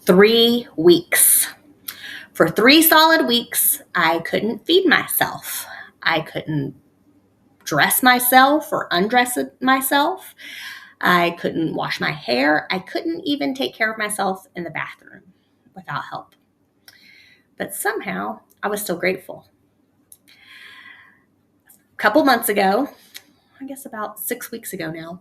3 weeks. For 3 solid weeks, I couldn't feed myself. I couldn't dress myself or undress myself. I couldn't wash my hair. I couldn't even take care of myself in the bathroom without help. But somehow I was still grateful. A couple months ago, I guess about 6 weeks ago now,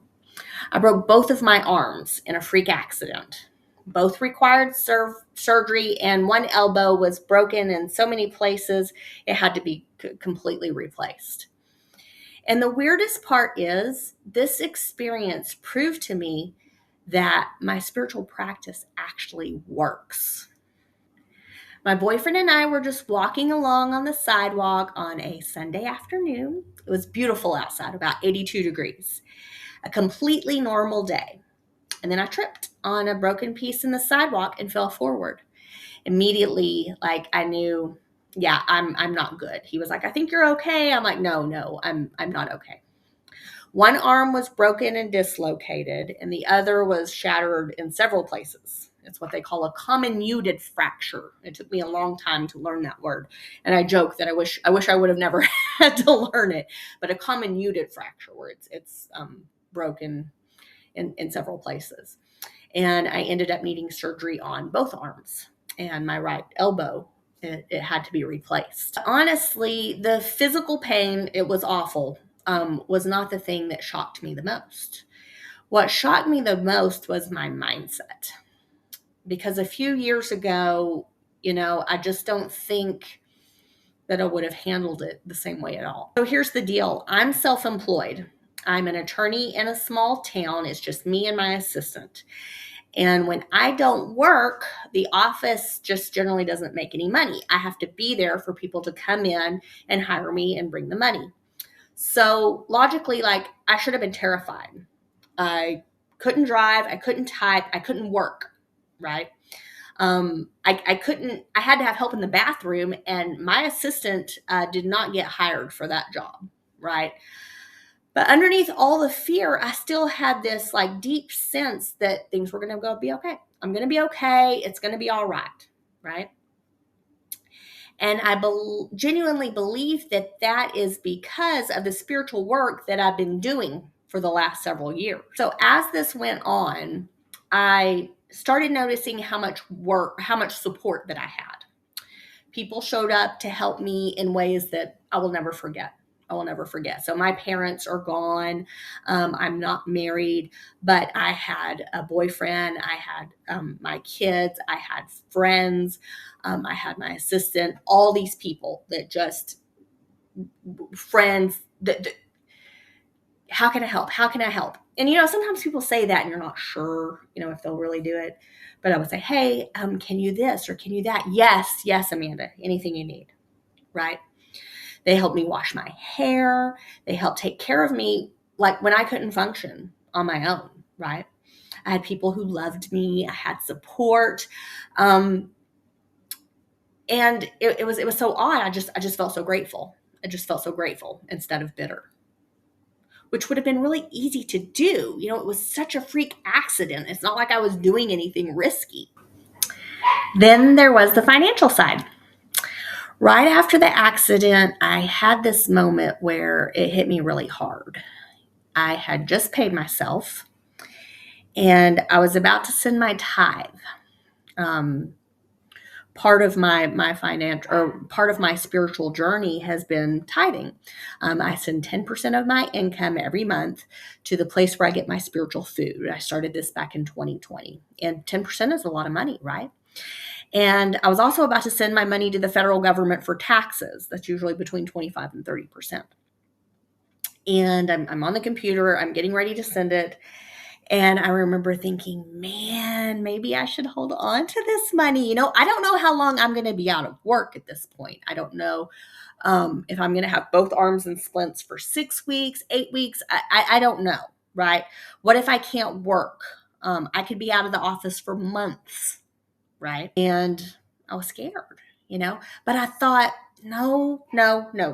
I broke both of my arms in a freak accident. Both required surgery, and one elbow was broken in so many places it had to be completely replaced. And the weirdest part is, this experience proved to me that my spiritual practice actually works. My boyfriend and I were just walking along on the sidewalk on a Sunday afternoon. It was beautiful outside, about 82 degrees, a completely normal day. And then I tripped on a broken piece in the sidewalk and fell forward. Immediately, like, I knew, yeah, I'm not good. He was like, "I think you're okay." I'm like, no, I'm not okay. One arm was broken and dislocated, and the other was shattered in several places. It's what they call a comminuted fracture. It took me a long time to learn that word, and I joke that I wish I would have never had to learn it. But a comminuted fracture, where it's broken in several places, and I ended up needing surgery on both arms, and my right elbow, it had to be replaced. Honestly, the physical pain, it was awful, was not the thing that shocked me the most. What shocked me the most was my mindset. Because a few years ago, I just don't think that I would have handled it the same way at all. So here's the deal. I'm self-employed. I'm an attorney in a small town. It's just me and my assistant. And when I don't work, the office just generally doesn't make any money. I have to be there for people to come in and hire me and bring the money. So logically, like, I should have been terrified. I couldn't drive. I couldn't type. I couldn't work, right? I couldn't, I had to have help in the bathroom, and my assistant did not get hired for that job, right? But underneath all the fear, I still had this like deep sense that things were going to be okay. I'm going to be okay. It's going to be all right, right? And I genuinely believe that that is because of the spiritual work that I've been doing for the last several years. So as this went on, I started noticing how much support that I had. People showed up to help me in ways that I will never forget. So my parents are gone. I'm not married, but I had a boyfriend. I had my kids. I had friends. I had my assistant. All these people that just friends. How can I help? How can I help? And sometimes people say that, and you're not sure, if they'll really do it. But I would say, "Hey, can you this or can you that?" Yes, Amanda. Anything you need, right? They helped me wash my hair. They helped take care of me, like when I couldn't function on my own, right? I had people who loved me. I had support. And it was so odd. I just felt so grateful. I just felt so grateful instead of bitter, which would have been really easy to do. It was such a freak accident. It's not like I was doing anything risky. Then there was the financial side. Right after the accident, I had this moment where it hit me really hard. I had just paid myself, and I was about to send my tithe. Part of my financial, or part of my spiritual journey has been tithing. I send 10% of my income every month to the place where I get my spiritual food. I started this back in 2020, and 10% is a lot of money, right? And I was also about to send my money to the federal government for taxes. That's usually between 25 and 30%. And I'm on the computer. I'm getting ready to send it. And I remember thinking, man, maybe I should hold on to this money. I don't know how long I'm going to be out of work at this point. I don't know if I'm going to have both arms in splints for 6 weeks, 8 weeks. I don't know, right? What if I can't work? I could be out of the office for months, right? And I was scared, but I thought, no.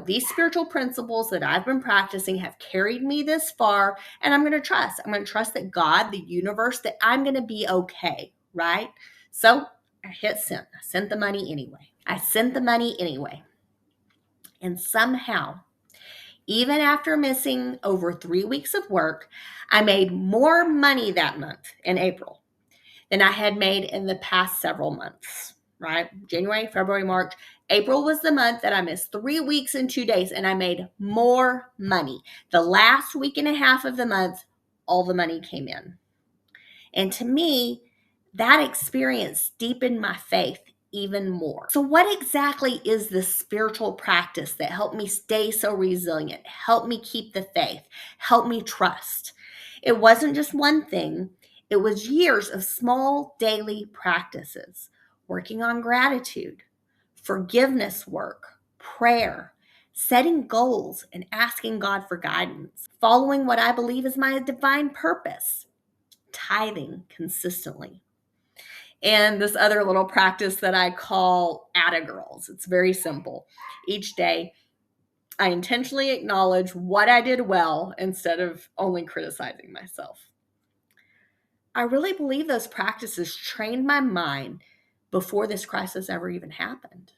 These spiritual principles that I've been practicing have carried me this far, and I'm going to trust. I'm going to trust that God, the universe, that I'm going to be okay, right? So I hit send. I sent the money anyway. And somehow, even after missing over 3 weeks of work, I made more money that month in April than I had made in the past several months, right? January, February, March. April was the month that I missed 3 weeks and 2 days, and I made more money. The last week and a half of the month, all the money came in. And to me, that experience deepened my faith even more. So, what exactly is the spiritual practice that helped me stay so resilient, helped me keep the faith, helped me trust? It wasn't just one thing, it was years of small daily practices, working on gratitude, forgiveness work, prayer, setting goals, and asking God for guidance, following what I believe is my divine purpose, tithing consistently. And this other little practice that I call Atta Girls. It's very simple. Each day, I intentionally acknowledge what I did well instead of only criticizing myself. I really believe those practices trained my mind before this crisis ever even happened.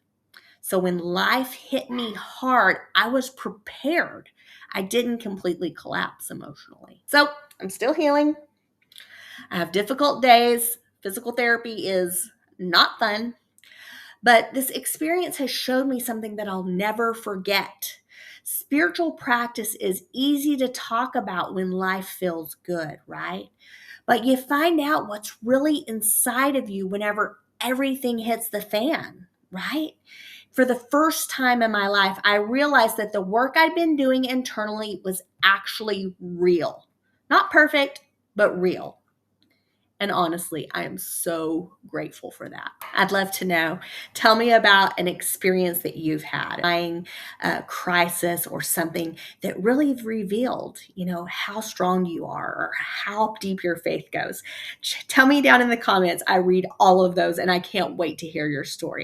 So when life hit me hard, I was prepared. I didn't completely collapse emotionally. So I'm still healing. I have difficult days. Physical therapy is not fun, but this experience has showed me something that I'll never forget. Spiritual practice is easy to talk about when life feels good, right? But you find out what's really inside of you whenever everything hits the fan, right? For the first time in my life, I realized that the work I'd been doing internally was actually real. Not perfect, but real. And honestly, I am so grateful for that. I'd love to know. Tell me about an experience that you've had, a crisis or something that really revealed, how strong you are or how deep your faith goes. Tell me down in the comments. I read all of those and I can't wait to hear your story.